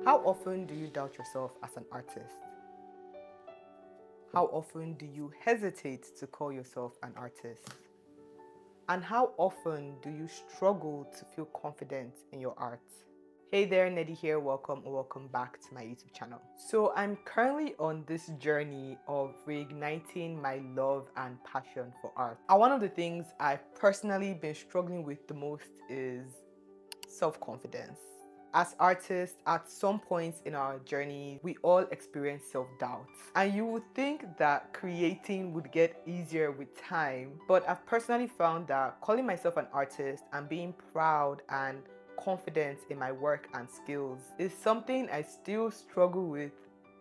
How often do you doubt yourself as an artist? How often do you hesitate to call yourself an artist? And how often do you struggle to feel confident in your art? Hey there, Neddy here. Welcome or welcome back to my YouTube channel. So I'm currently on this journey of reigniting my love and passion for art. And one of the things I've personally been struggling with the most is self-confidence. As artists, at some points in our journey, we all experience self-doubt. And you would think that creating would get easier with time, but I've personally found that calling myself an artist and being proud and confident in my work and skills is something I still struggle with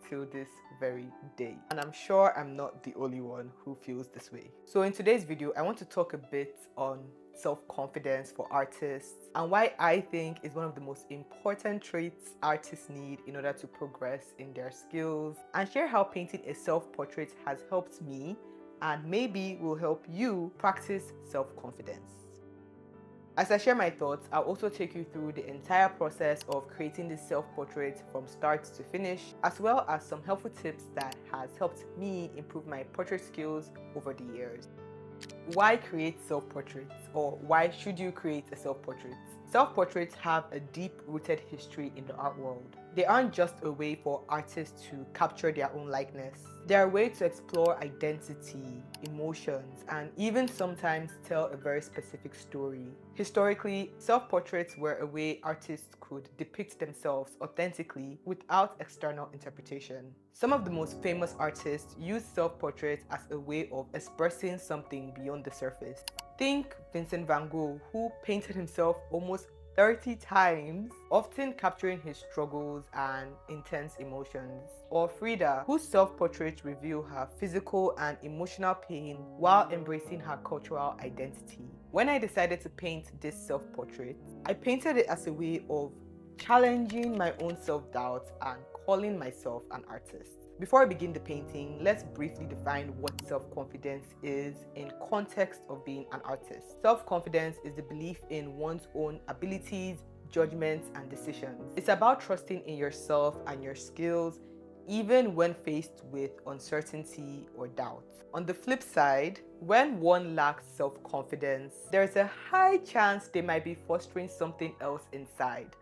till this very day. And I'm sure I'm not the only one who feels this way. So in today's video, I want to talk a bit on self-confidence for artists and why I think is one of the most important traits artists need in order to progress in their skills, and share how painting a self-portrait has helped me and maybe will help you practice self-confidence. As I share my thoughts, I'll also take you through the entire process of creating this self-portrait from start to finish, as well as some helpful tips that has helped me improve my portrait skills over the years. Why create self-portraits, or why should you create a self-portrait? Self-portraits have a deep-rooted history in the art world. They aren't just a way for artists to capture their own likeness. They're a way to explore identity, emotions, and even sometimes tell a very specific story. Historically, self-portraits were a way artists could depict themselves authentically without external interpretation. Some of the most famous artists use self-portraits as a way of expressing something beyond the surface. Think Vincent van Gogh, who painted himself almost 30 times, often capturing his struggles and intense emotions. Or Frida, whose self-portraits reveal her physical and emotional pain while embracing her cultural identity. When I decided to paint this self-portrait, I painted it as a way of challenging my own self-doubt and calling myself an artist. Before I begin the painting, let's briefly define what self-confidence is in context of being an artist. Self-confidence is the belief in one's own abilities, judgments, and decisions. It's about trusting in yourself and your skills, even when faced with uncertainty or doubt. On the flip side, when one lacks self-confidence, there's a high chance they might be fostering something else inside: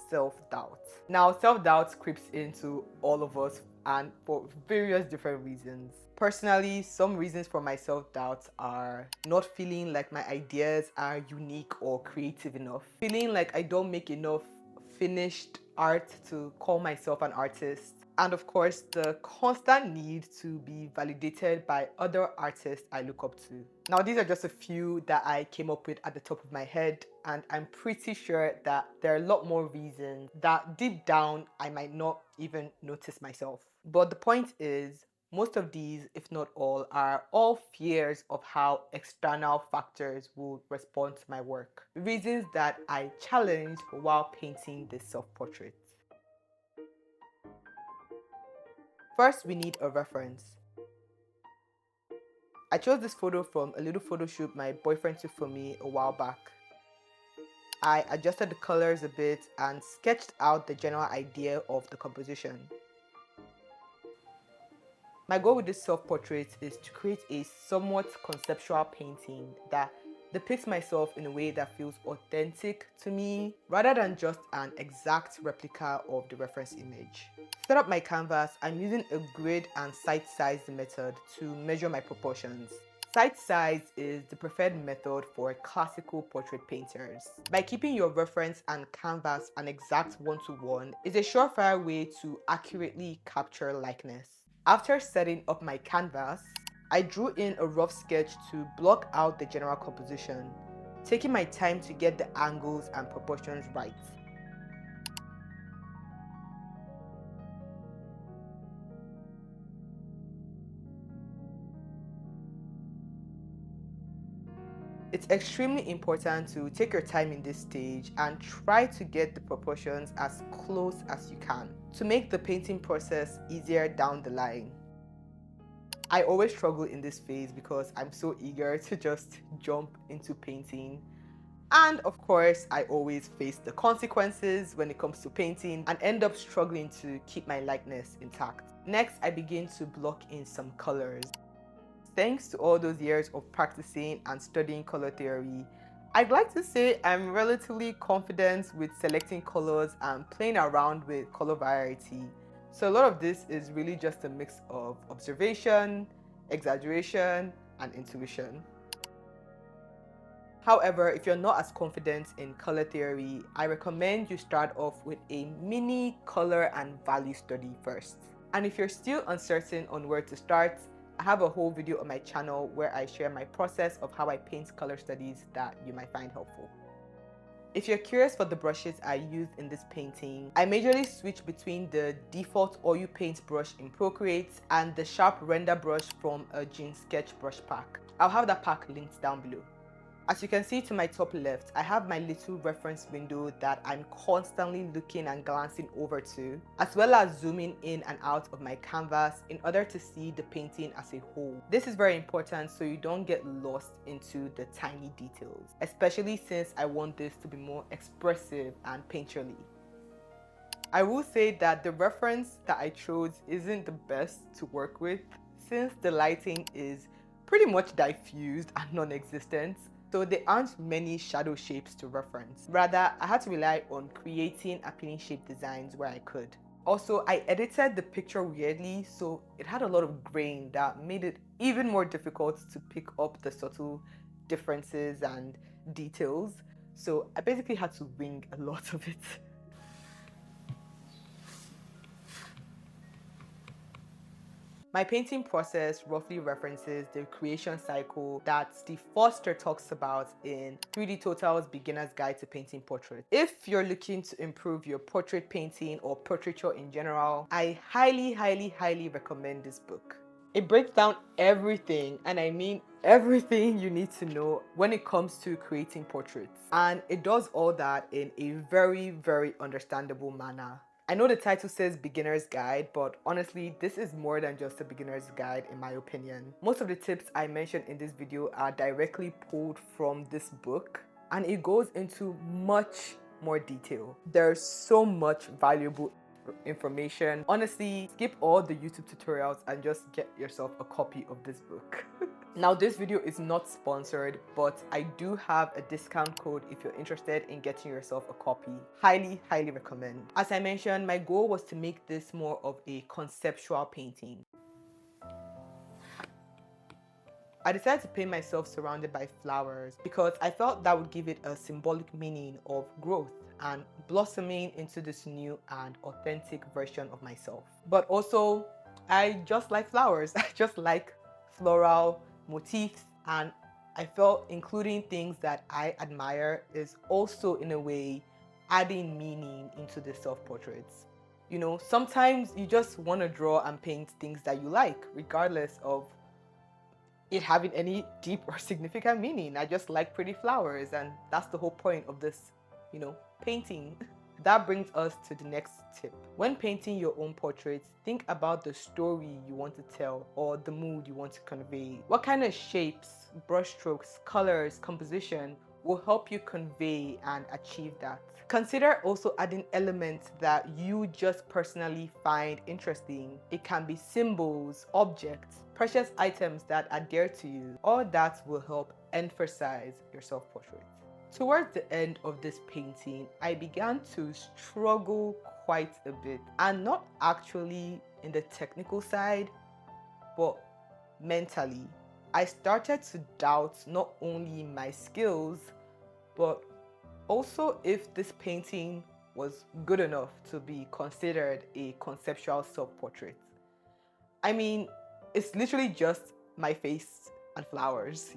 self-doubt. Now, self-doubt creeps into all of us, and for various different reasons. Personally, some reasons for my self-doubt are not feeling like my ideas are unique or creative enough, feeling like I don't make enough finished art to call myself an artist, and of course, the constant need to be validated by other artists I look up to. Now, these are just a few that I came up with at the top of my head, and I'm pretty sure that there are a lot more reasons that deep down I might not even notice myself. But the point is, most of these, if not all, are all fears of how external factors will respond to my work. Reasons that I challenged while painting this self-portrait. First, we need a reference. I chose this photo from a little photo shoot my boyfriend took for me a while back. I adjusted the colors a bit and sketched out the general idea of the composition. My goal with this self-portrait is to create a somewhat conceptual painting that depicts myself in a way that feels authentic to me, rather than just an exact replica of the reference image. To set up my canvas, I'm using a grid and sight size method to measure my proportions. Sight size is the preferred method for classical portrait painters. By keeping your reference and canvas an exact one-to-one is a surefire way to accurately capture likeness. After setting up my canvas, I drew in a rough sketch to block out the general composition, taking my time to get the angles and proportions right. It's extremely important to take your time in this stage and try to get the proportions as close as you can to make the painting process easier down the line. I always struggle in this phase because I'm so eager to just jump into painting, And of course, I always face the consequences when it comes to painting and end up struggling to keep my likeness intact. Next, I begin to block in some colors. Thanks to all those years of practicing and studying color theory, I'd like to say I'm relatively confident with selecting colors and playing around with color variety. So a lot of this is really just a mix of observation, exaggeration, and intuition. However, if you're not as confident in color theory, I recommend you start off with a mini color and value study first. And if you're still uncertain on where to start, I have a whole video on my channel where I share my process of how I paint color studies that you might find helpful. If you're curious for the brushes I used in this painting, I majorly switch between the default oil paint brush in Procreate and the sharp render brush from a Gene Sketch brush pack. I'll have that pack linked down below. As you can see to my top left, I have my little reference window that I'm constantly looking and glancing over to, as well as zooming in and out of my canvas in order to see the painting as a whole. This is very important so you don't get lost into the tiny details, especially since I want this to be more expressive and painterly. I will say that the reference that I chose isn't the best to work with since the lighting is pretty much diffused and non-existent. So there aren't many shadow shapes to reference. Rather, I had to rely on creating appealing shape designs where I could. Also, I edited the picture weirdly, so it had a lot of grain that made it even more difficult to pick up the subtle differences and details. So I basically had to wing a lot of it. My painting process roughly references the creation cycle that Steve Foster talks about in 3D Total's Beginner's Guide to Painting Portraits. If you're looking to improve your portrait painting or portraiture in general, I highly recommend this book. It breaks down everything, and I mean everything you need to know when it comes to creating portraits. And it does all that in a very understandable manner. I know the title says beginner's guide, but honestly, this is more than just a beginner's guide in my opinion. Most of the tips I mentioned in this video are directly pulled from this book, and it goes into much more detail. There's so much valuable information. Honestly, skip all the YouTube tutorials and just get yourself a copy of this book. Now, this video is not sponsored, but I do have a discount code if you're interested in getting yourself a copy. Highly recommend. As I mentioned, my goal was to make this more of a conceptual painting. I decided to paint myself surrounded by flowers because I felt that would give it a symbolic meaning of growth and blossoming into this new and authentic version of myself. But also, I just like flowers. I just like floral motifs, and I felt including things that I admire is also in a way adding meaning into the self-portraits. You know, sometimes you just want to draw and paint things that you like, regardless of it having any deep or significant meaning. I just like pretty flowers, and that's the whole point of this, painting. That brings us to the next tip. When painting your own portraits, think about the story you want to tell or the mood you want to convey. What kind of shapes, brushstrokes, colors, composition will help you convey and achieve that. Consider also adding elements that you just personally find interesting. It can be symbols, objects, precious items that are dear to you. All that will help emphasize your self-portrait. Towards the end of this painting, I began to struggle quite a bit, and not actually in the technical side, but mentally. I started to doubt not only my skills, but also if this painting was good enough to be considered a conceptual self-portrait. I mean, it's literally just my face and flowers,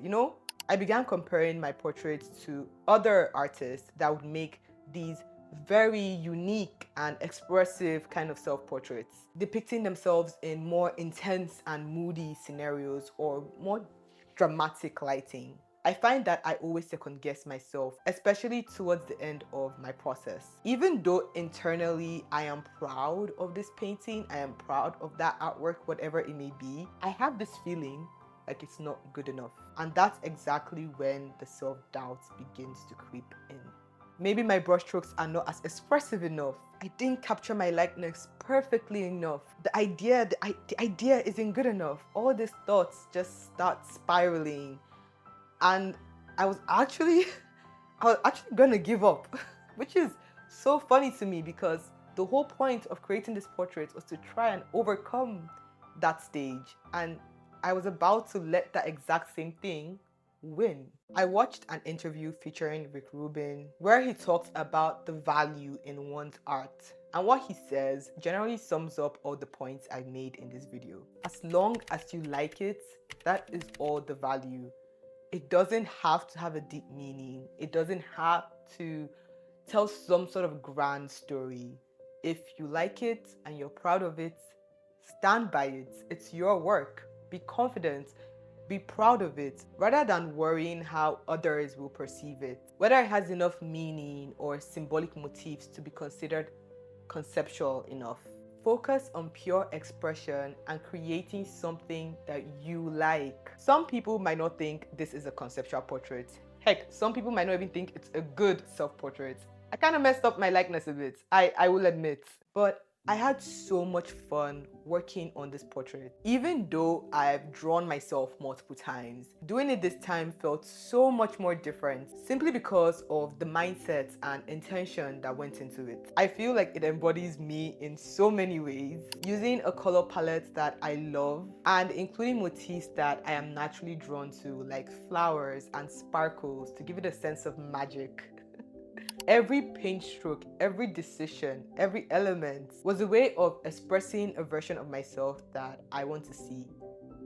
I began comparing my portraits to other artists that would make these very unique and expressive kind of self-portraits, depicting themselves in more intense and moody scenarios or more dramatic lighting. I find that I always second guess myself, especially towards the end of my process. Even though internally I am proud of this painting, I am proud of that artwork, whatever it may be, I have this feeling like it's not good enough. And that's exactly when the self-doubt begins to creep in. Maybe my brushstrokes are not as expressive enough. I didn't capture my likeness perfectly enough. The idea isn't good enough. All these thoughts just start spiraling. And I was actually I was actually gonna give up, which is so funny to me because the whole point of creating this portrait was to try and overcome that stage. And I was about to let that exact same thing win. I watched an interview featuring Rick Rubin where he talked about the value in one's art. And what he says generally sums up all the points I made in this video. As long as you like it, that is all the value. It doesn't have to have a deep meaning. It doesn't have to tell some sort of grand story. If you like it and you're proud of it, stand by it. It's your work. Be confident. Be proud of it rather than worrying how others will perceive it. Whether it has enough meaning or symbolic motifs to be considered conceptual enough. Focus on pure expression and creating something that you like. Some people might not think this is a conceptual portrait. Heck, some people might not even think it's a good self-portrait. I kind of messed up my likeness a bit, I will admit. But I had so much fun working on this portrait. Even though I've drawn myself multiple times, doing it this time felt so much more different simply because of the mindset and intention that went into it. I feel like it embodies me in so many ways, using a color palette that I love and including motifs that I am naturally drawn to, like flowers and sparkles, to give it a sense of magic. Every paint stroke, every decision, every element was a way of expressing a version of myself that I want to see,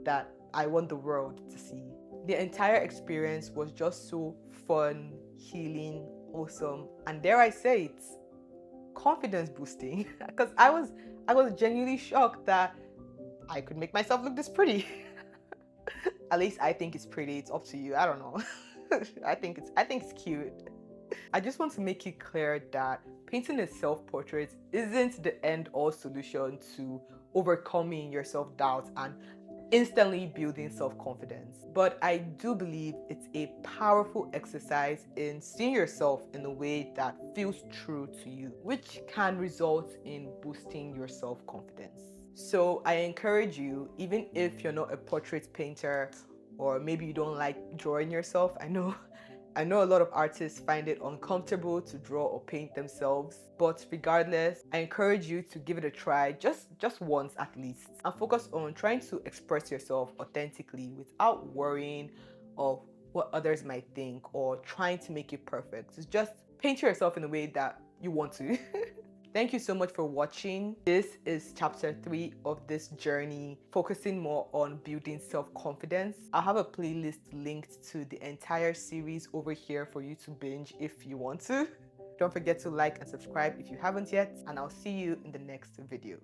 that I want the world to see. The entire experience was just so fun, healing, awesome, and dare I say it, confidence boosting. Because I was genuinely shocked that I could make myself look this pretty. At least I think it's pretty. It's up to you. I don't know. I think it's cute. I just want to make it clear that painting a self-portrait isn't the end-all solution to overcoming your self-doubt and instantly building self-confidence. But I do believe it's a powerful exercise in seeing yourself in a way that feels true to you, which can result in boosting your self-confidence. So I encourage you, even if you're not a portrait painter or maybe you don't like drawing yourself, I know a lot of artists find it uncomfortable to draw or paint themselves, but regardless, I encourage you to give it a try just once at least, and focus on trying to express yourself authentically without worrying of what others might think or trying to make it perfect. So just paint yourself in a way that you want to. Thank you so much for watching. This is chapter 3 of this journey, focusing more on building self-confidence. I'll have a playlist linked to the entire series over here for you to binge if you want to. Don't forget to like and subscribe if you haven't yet, and I'll see you in the next video.